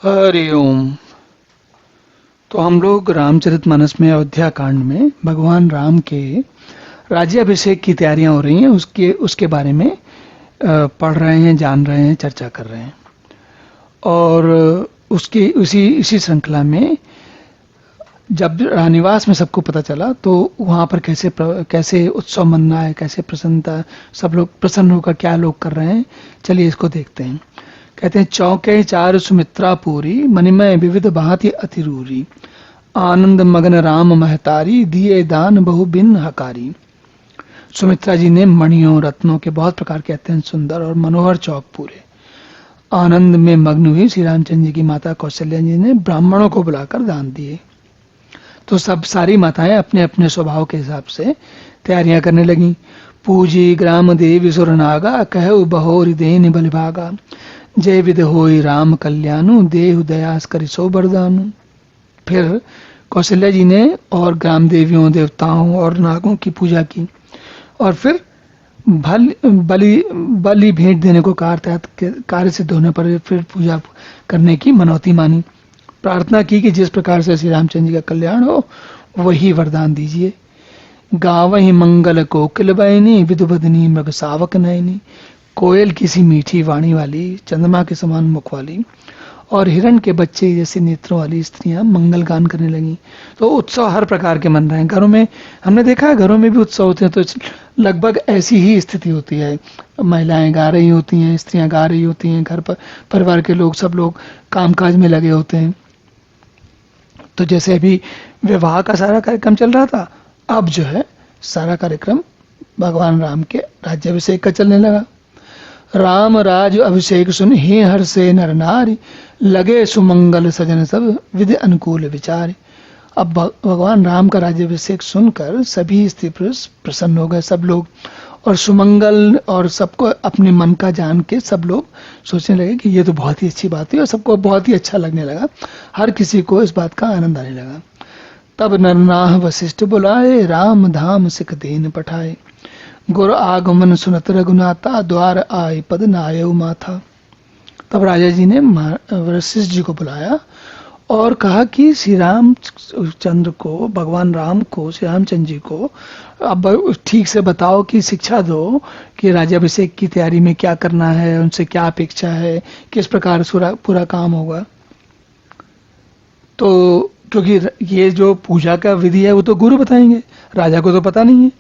हरि ओम। तो हम लोग रामचरितमानस में अयोध्या कांड में भगवान राम के राज्याभिषेक की तैयारियां हो रही हैं, उसके उसके बारे में पढ़ रहे हैं, जान रहे हैं, चर्चा कर रहे हैं। और उसकी उसी इसी श्रृंखला में जब रानिवास में सबको पता चला तो वहां पर कैसे उत्सव मन रहा है, कैसे प्रसन्नता, सब लोग प्रसन्न होकर क्या लोग कर रहे हैं, चलिए इसको देखते हैं। कहते हैं, चौके चार सुमित्रा पूरी, मणिमय विविध भांति अतिरूरी, आनंद मगन राम महतारी, दिए दान बहु बिन हकारी। सुमित्रा जी ने मणियों रत्नों के बहुत प्रकार के अत्यंत सुंदर और मनोहर चौक पूरे। आनंद में मग्न हुई श्री रामचंद्र जी की माता कौशल्या जी ने ब्राह्मणों को बुलाकर दान दिए। तो सब सारी माताएं अपने अपने स्वभाव के हिसाब से तैयारियां करने लगी। पूजी ग्राम देवी सुरनागा, कहु बहोरी देन बलिभागा, जय विद होई राम कल्याणु, देहु दयास करि सो बरदानु। फिर कौशल्या जी ने और ग्राम देवियों, देवताओं और नागों की पूजा की, और फिर बलि भेंट देने को कहा, अर्थात कार्य सिद्ध होने पर फिर पूजा करने की मनौती मानी। प्रार्थना की कि जिस प्रकार से श्री रामचंद्र जी का कल्याण हो वही वरदान दीजिए। गावहि मंगल कोकिल बयनी, विदुबदनी मृग सावक नयनी। कोयल किसी मीठी वाणी वाली, चंद्रमा के समान मुख वाली और हिरण के बच्चे जैसे नेत्रों वाली स्त्रियां मंगल गान करने लगी। तो उत्सव हर प्रकार के मन रहे हैं। घरों में हमने देखा है, घरों में भी उत्सव होते हैं तो लगभग ऐसी ही स्थिति होती है। महिलाएं गा रही होती हैं, स्त्रियां गा रही होती हैं, घर पर परिवार के लोग सब लोग कामकाज में लगे होते हैं। तो जैसे अभी विवाह का सारा कार्यक्रम चल रहा था, अब जो है सारा कार्यक्रम भगवान राम के राज्याभिषेक का चलने लगा। राम राज अभिषेक सुन ही हर से नर नारी, लगे सुमंगल सजन सब विधि अनुकूल विचार। अब भगवान राम का राज्याभिषेक सुनकर सभी स्त्री पुरुष प्रसन्न हो गए, सब लोग, और सुमंगल और सबको अपने मन का जान के सब लोग सोचने लगे कि ये तो बहुत ही अच्छी बात है, और सबको बहुत ही अच्छा लगने लगा। हर किसी को इस बात का आनंद आने लगा। तब नरनाह वशिष्ठ बुलाए, राम धाम सिख दीन पठाए। गुर आगमन सुनत रघुनाथा, द्वार आए पद नायव माथा। तब राजा जी ने वशिष्ठ जी को बुलाया और कहा कि श्री रामचंद्र को, भगवान राम को, श्री रामचंद्र जी को अब ठीक से बताओ कि शिक्षा दो कि राज्याभिषेक की तैयारी में क्या करना है, उनसे क्या अपेक्षा है, किस प्रकार पूरा काम होगा। तो क्योंकि ये जो पूजा का विधि है वो तो गुरु बताएंगे, राजा को तो पता नहीं है।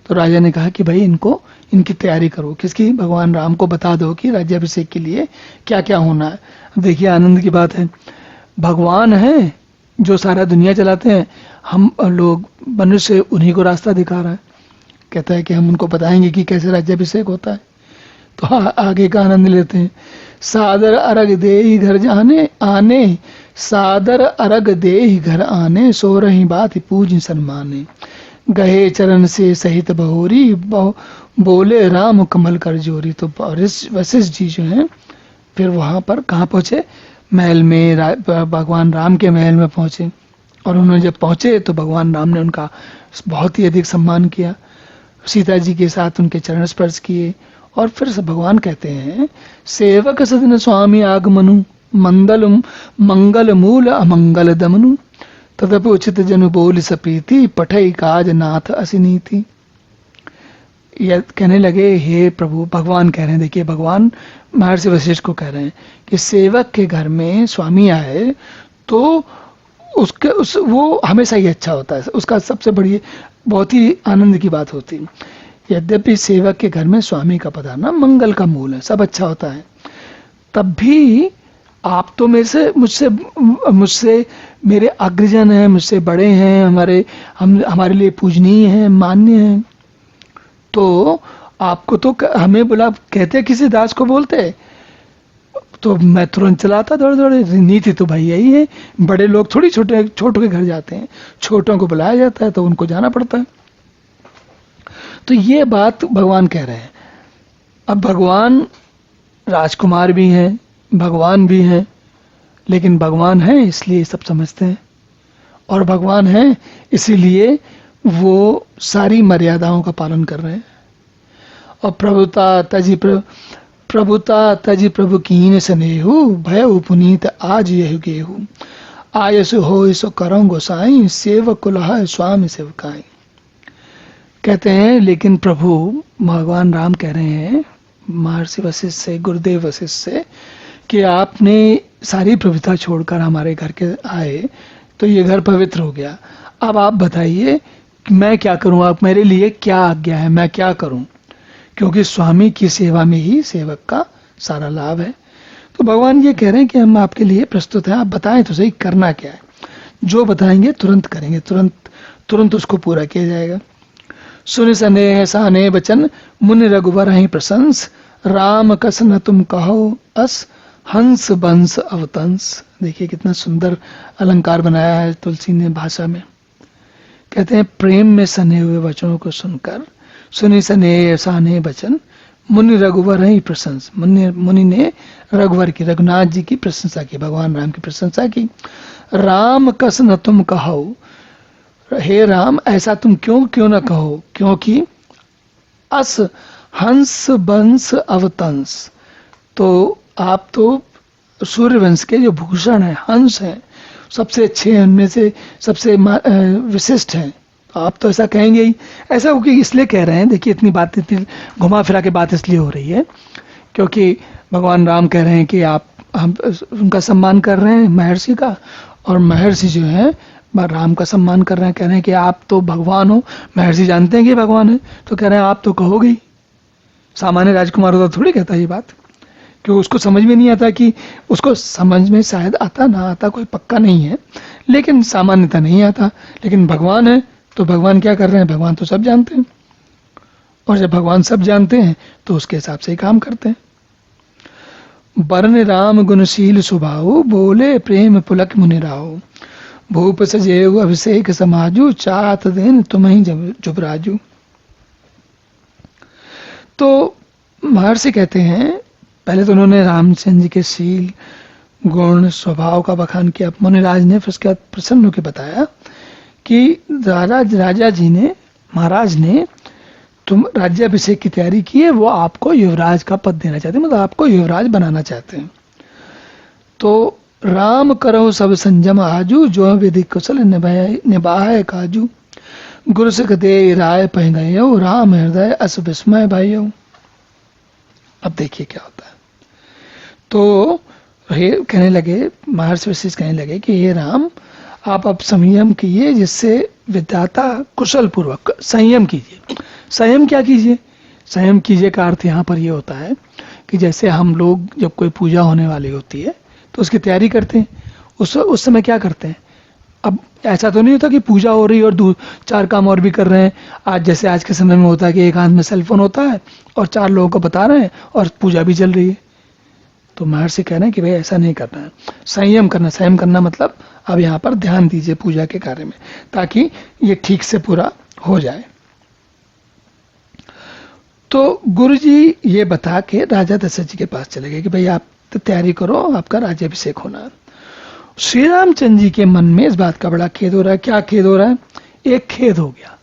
तो राजा ने कहा कि भाई इनकी तैयारी करो। किसकी? भगवान राम को बता दो कि राज्याभिषेक के लिए क्या क्या होना है। देखिए आनंद की बात है, भगवान है जो सारा दुनिया चलाते हैं, हम लोग मनुष्य उन्हीं को रास्ता दिखा रहा है। कहता है कि हम उनको बताएंगे कि कैसे राज्याभिषेक होता है। तो आगे का आनंद लेते हैं। सादर अरग दे घर जाने आने, सादर अरग दे घर आने, सो रही बात पूज सम्माने। गहे चरण से सहित बहोरी, बोले राम कमल कर जोरी। तो वशिष्ठ जी जो हैं फिर वहां पर कहाँ पहुंचे? महल में, भगवान राम के महल में पहुंचे। और उन्होंने जब पहुंचे तो भगवान राम ने उनका बहुत ही अधिक सम्मान किया, सीता जी के साथ उनके चरण स्पर्श किए। और फिर भगवान कहते हैं, सेवक सदन स्वामी आगमनु, मंगल मूल अमंगल दमनु। तदपि उचित जनु बोल सप्रीति, पठई काज नाथ असिनीति। यह कहने लगे, हे प्रभु, भगवान कह रहे हैं, देखिए भगवान महर्षि वशिष्ठ को कह रहे हैं कि सेवक के घर में स्वामी आए तो वो हमेशा ही अच्छा होता है, उसका सबसे बड़ी बहुत ही आनंद की बात होती है। यद्यपि सेवक के घर में स्वामी का पधारना मंगल का मूल है, सब अच्छा होता है। तब भी आप तो मुझसे मेरे अग्रजन हैं, मुझसे बड़े हैं, हमारे लिए पूजनीय हैं, मान्य हैं। तो आपको तो हमें बुला कहते, किसी दास को बोलते तो मैं तुरंत चलाता दौड़ दौड़े। नीति तो भाई यही है, बड़े लोग थोड़ी छोटों के घर जाते हैं, छोटों को बुलाया जाता है तो उनको जाना पड़ता है। तो ये बात भगवान कह रहे हैं। अब भगवान राजकुमार भी हैं, भगवान भी हैं, लेकिन भगवान है इसलिए सब समझते हैं, और भगवान है इसीलिए वो सारी मर्यादाओं का पालन कर रहे हैं। और प्रभुता तजी प्रभुता तज प्रभु कीन स्नेहु भय पुनीत आज यह गेहू आयस हो सो करो गोसाई सेवक कुलह स्वामी सेवकाई। कहते हैं लेकिन प्रभु भगवान राम कह रहे हैं महर्षि वशिष्ठ से, गुरुदेव वशिष्ठ से, कि आपने सारी प्रभुता छोड़कर हमारे घर के आए तो ये घर पवित्र हो गया। अब आप बताइए मैं क्या करूं, आप मेरे लिए क्या आज्ञा है, मैं क्या करूं, क्योंकि स्वामी की सेवा में ही सेवक का सारा लाभ है। तो भगवान ये कह रहे हैं कि हम आपके लिए प्रस्तुत हैं, आप बताएं तो सही करना क्या है। जो बताएंगे तुरंत करेंगे, तुरंत उसको पूरा किया जाएगा। सुन सने साने बचन मुनि रघुवर ही प्रशंस राम कस न तुम कहो अस हंस बंस अवतंस। देखिए कितना सुंदर अलंकार बनाया है तुलसी ने भाषा में। कहते हैं प्रेम में सने हुए वचनों को सुनकर, सुनि सने साने वचन मुनि रघुवर ही प्रशंस, मुनि ने रघुवर की, रघुनाथ जी की प्रशंसा की, भगवान राम की प्रशंसा की। राम कस न तुम कहो, हे राम ऐसा तुम क्यों न कहो, क्योंकि अस हंस बंस अवतंस, तो आप तो सूर्यवंश के जो भूषण है, हंस हैं, सबसे अच्छे हैं, उनमें से सबसे विशिष्ट हैं, तो आप तो ऐसा कहेंगे ही। ऐसा हो कि इसलिए कह रहे हैं, देखिए इतनी बात, इतनी घुमा फिरा के बात इसलिए हो रही है क्योंकि भगवान राम कह रहे हैं कि आप हम उनका सम्मान कर रहे हैं महर्षि का, और महर्षि जो है राम का सम्मान कर रहे हैं, कह रहे हैं कि आप तो भगवान हो। महर्षि जानते हैं कि भगवान है, तो कह रहे हैं आप तो कहोगे ही। सामान्य राजकुमार होता थोड़ी कहता ये बात, क्योंकि उसको समझ में नहीं आता, कि उसको समझ में शायद आता ना आता कोई पक्का नहीं है, लेकिन सामान्यता नहीं आता। लेकिन भगवान है तो भगवान क्या कर रहे हैं, भगवान तो सब जानते हैं, और जब भगवान सब जानते हैं तो उसके हिसाब से ही काम करते हैं। बरन राम गुणशील सुभाऊ बोले प्रेम पुलक मुनि राहो भूप सजेव अभिषेक समाजू चात दिन तुम ही जुबराजू। तो महर्षि कहते हैं, पहले तो उन्होंने रामचंद्र जी के शील गुण स्वभाव का बखान किया मुनिराज ने, फिर उसके बाद प्रसन्न होकर बताया कि राजा जी ने, महाराज ने तुम राज्याभिषेक की तैयारी की है, वो आपको युवराज का पद देना चाहते हैं, मतलब आपको युवराज बनाना चाहते हैं। तो राम करो सब संजम आजू जो विधि कुशल निभाए काजू गुरु सिख दे राय पह गए राम हृदय अस विस्मय भाइयों। अब देखिए क्या होता है। तो कहने लगे, महर्षि वशिष्ठ कहने लगे कि हे राम आप अब संयम कीजिए, जिससे विद्याता कुशल पूर्वक संयम कीजिए। संयम क्या कीजिए, संयम कीजिए का अर्थ यहाँ पर ये होता है कि जैसे हम लोग जब कोई पूजा होने वाली होती है तो उसकी तैयारी करते हैं, उस समय क्या करते हैं। अब ऐसा तो नहीं होता कि पूजा हो रही है और चार काम और भी कर रहे हैं। आज जैसे आज के समय में होता है कि एक हाथ में सेलफोन होता है और चार लोगों को बता रहे हैं और पूजा भी चल रही है। तो महर्षि कह रहे हैं कि भाई ऐसा नहीं करना है, संयम करना। संयम करना मतलब अब यहाँ पर ध्यान दीजिए पूजा के कार्य में, ताकि ये ठीक से पूरा हो जाए। तो गुरु जी ये बता के राजा दशरथ जी के पास चले गए कि भाई आप तो तैयारी करो, आपका राज्याभिषेक होना है। श्री रामचंद्र जी के मन में इस बात का बड़ा खेद हो रहा है। क्या खेद हो रहा है, एक खेद हो गया।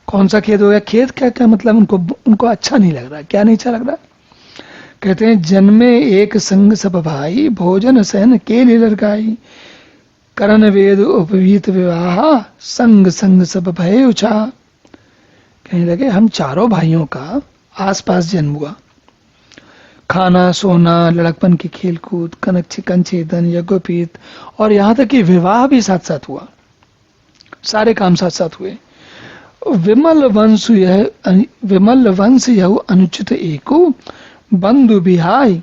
कौन सा खेद हो गया, खेद क्या मतलब उनको अच्छा नहीं लग रहा। क्या नहीं अच्छा लग रहा, कहते हैं जन्मे एक संग सब भाई भोजन सहन के लिए लड़काई करण वेद उपवीत विवाह संग संग सब भय उछा। कहने लगे हम चारों भाइयों का आसपास जन्म हुआ, खाना सोना लड़कपन की खेल कूद कंछेदन यज्ञोपीत और यहाँ तक कि विवाह भी साथ साथ हुआ, सारे काम साथ साथ हुए। विमल वंश यह अनुचित एकु बंधु बिहाई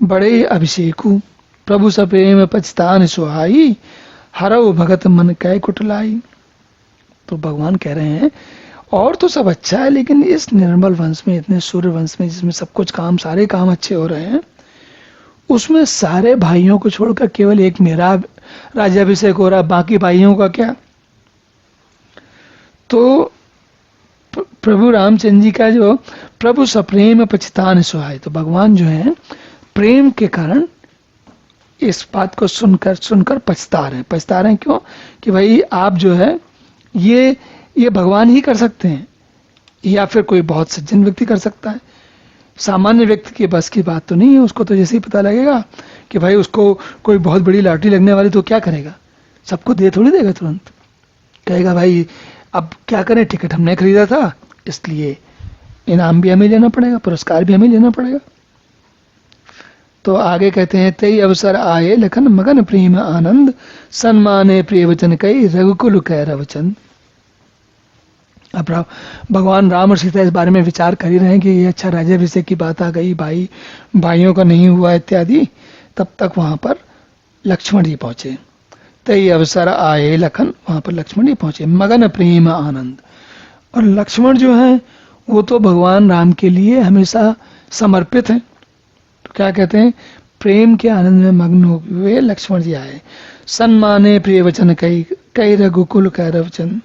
बड़े अभिषेकु प्रभु सप्रेम पछतान सुहाई हरव भगत मन कै कुटलाई। तो भगवान कह रहे हैं और तो सब अच्छा है, लेकिन इस निर्मल वंश में, इतने सूर्य वंश में जिसमें सब कुछ काम, सारे काम अच्छे हो रहे हैं, उसमें सारे भाइयों को छोड़कर केवल एक मेरा राज्याभिषेक हो रहा है, बाकी भाइयों का क्या। तो प्रभु रामचंद्र जी का जो प्रभु सप्रेम पछतान सुहाय, तो भगवान जो है प्रेम के कारण इस बात को सुनकर पछता रहे हैं। क्यों कि भाई आप जो है ये भगवान ही कर सकते हैं, या फिर कोई बहुत सज्जन व्यक्ति कर सकता है, सामान्य व्यक्ति के बस की बात तो नहीं है। उसको तो जैसे ही पता लगेगा कि भाई उसको कोई बहुत बड़ी लॉटरी लगने वाली, तो क्या करेगा? सबको दे थोड़ी देगा तुरंत। कहेगा भाई अब क्या करें, टिकट हमने खरीदा था, इसलिए इनाम भी हमें लेना पड़ेगा, पुरस्कार भी हमें लेना पड़ेगा। तो आगे कहते हैं, तई अवसर आए लखन मगन प्रेम आनंद, सन्माने प्रिय वचन कई रघुकुल कह रवचन। अब भगवान राम और सीता इस बारे में विचार कर ही रहे हैं कि ये अच्छा राज्याभिषेक की बात आ गई, भाइयों का नहीं हुआ इत्यादि। तब तक वहां पर लक्ष्मण जी पहुंचे। तई अवसर आए लखन, वहां पर लक्ष्मण जी पहुंचे, मगन प्रेम आनंद। और लक्ष्मण जो है वो तो भगवान राम के लिए हमेशा समर्पित है। तो क्या कहते हैं, प्रेम के आनंद में मग्न हुए लक्ष्मण जी आए। सन्माने प्रिय वचन कई रघुकुल कह रवचन।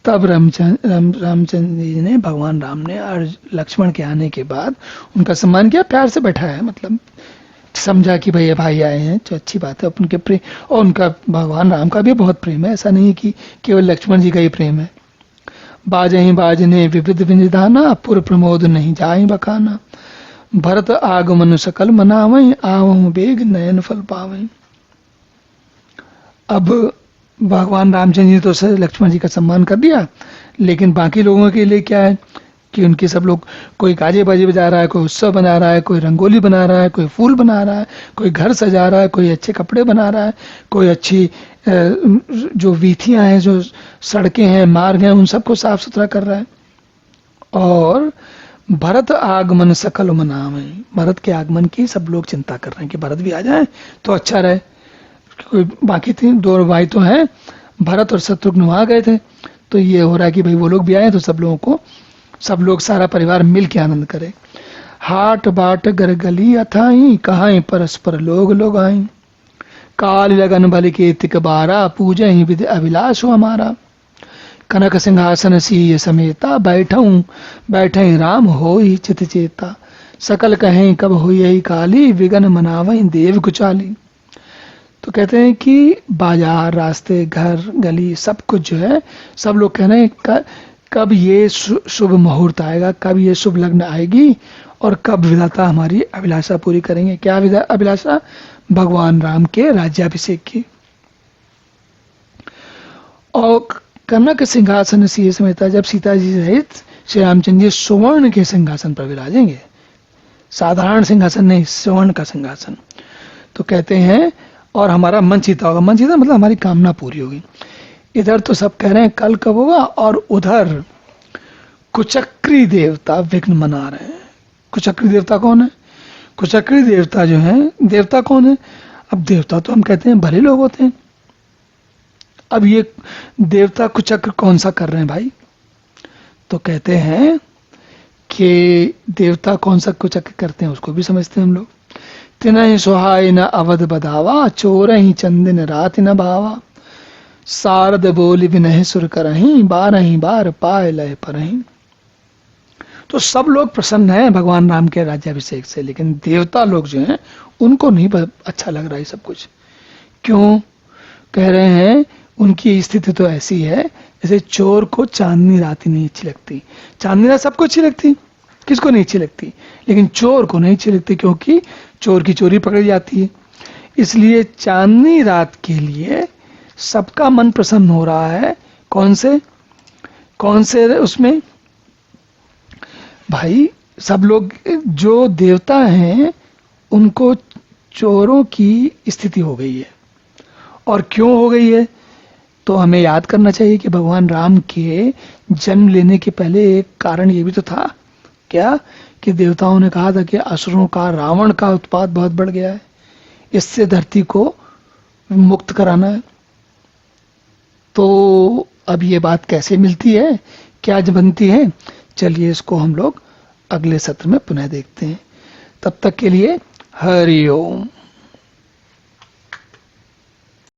तब रामचंद्र जी ने, भगवान राम ने और लक्ष्मण के आने के बाद उनका सम्मान किया, प्यार से बैठाया, मतलब समझा कि भैया भाई आए हैं तो अच्छी बात है। उनके प्रेम, और उनका भगवान राम का भी बहुत प्रेम है, ऐसा नहीं कि केवल लक्ष्मण जी का ही प्रेम है। बाजही बाजने विविध विनिधाना, पुर प्रमोद नहीं जाए बखाना। भरत आगमन सकल मनावई, आवहु बेग नयन फल पावई। अब भगवान रामचंद्र जी तो लक्ष्मण जी का सम्मान कर दिया, लेकिन बाकी लोगों के लिए क्या है कि उनके सब लोग, कोई गाजे बाजे बजा रहा है, कोई उत्सव बना रहा है, कोई रंगोली बना रहा है, कोई फूल बना रहा है, कोई घर सजा रहा है, कोई अच्छे कपड़े बना रहा है, कोई अच्छी जो वीथियां हैं, जो सड़कें हैं, मार्ग हैं, उन सबको साफ सुथरा कर रहा है। और भरत आगमन सकल मनावे, भरत के आगमन की सब लोग चिंता कर रहे हैं कि भरत भी आ जाए तो अच्छा रहे। कोई बाकी दो भाई तो हैं, भरत और शत्रुघ्न वहां गए थे, तो ये हो रहा है कि भाई वो लोग भी आए तो सब लोगों को, सब लोग सारा परिवार मिल के आनंद करे। हाट बाट गर गली अथाई, कहाई परस्पर लोग लोग आई। काल लगन बल के तिक बारा, पूजा ही विधि अभिलाष हो हमारा। कनक सिंहासन सीय समेता, बैठई राम हो ही चित चेता। सकल कहें कब हो यही काली, विगन मनावई देव कुचाली। तो कहते हैं कि बाजार, रास्ते, घर, गली, सब कुछ जो है, सब लोग कह रहे हैं कब ये शुभ मुहूर्त आएगा, कब ये शुभ लग्न आएगी, और कब विधाता हमारी अभिलाषा पूरी करेंगे। क्या अभिलाषा? भगवान राम के राज्याभिषेक की। और कनक सिंहासन सीए समेता, जब सीता जी सहित श्री रामचंद्र जी स्वर्ण के सिंहासन पर विराजेंगे, साधारण सिंहासन नहीं, स्वर्ण का सिंहासन। तो कहते हैं और हमारा मन चीता होगा। मन चीता मतलब हमारी कामना पूरी होगी। इधर तो सब कह रहे हैं कल कब होगा, और उधर कुचक्री देवता विघ्न मना रहे हैं। कुचक्री देवता कौन है? कुचक्री देवता जो है, देवता कौन है? अब देवता तो हम कहते हैं भले लोग होते हैं। अब ये देवता कुचक्र कौन सा कर रहे हैं भाई? तो कहते हैं कि देवता कौन सा कुचक्र करते हैं उसको भी समझते हैं हम लोग। तिनहि सुहाय न अवध बधावा, चोरहि चंदिन रात न भावा। सारद बोली विनह सुर करहीं, बारही बार पाए लय परहीं। तो सब लोग प्रसन्न हैं भगवान राम के राज्याभिषेक से, लेकिन देवता लोग जो हैं उनको नहीं अच्छा लग रहा है सब कुछ। क्यों? कह रहे हैं उनकी स्थिति तो ऐसी है जैसे चोर को चांदनी रात ही नहीं अच्छी लगती। चांदनी रात सबको अच्छी लगती, किसको नहीं अच्छी लगती, लेकिन चोर को नहीं अच्छी लगती, क्योंकि चोर की चोरी पकड़ी जाती है। इसलिए चांदनी रात के लिए सबका मन प्रसन्न हो रहा है। कौन से उसमें भाई? सब लोग जो देवता हैं उनको चोरों की स्थिति हो गई है। और क्यों हो गई है? तो हमें याद करना चाहिए कि भगवान राम के जन्म लेने के पहले एक कारण ये भी तो था, क्या? कि देवताओं ने कहा था कि असुरों का, रावण का उत्पात बहुत बढ़ गया है, इससे धरती को मुक्त कराना है। तो अब ये बात कैसे मिलती है, क्या बनती है? चलिए इसको हम लोग अगले सत्र में पुनः देखते हैं। तब तक के लिए हरि ओम।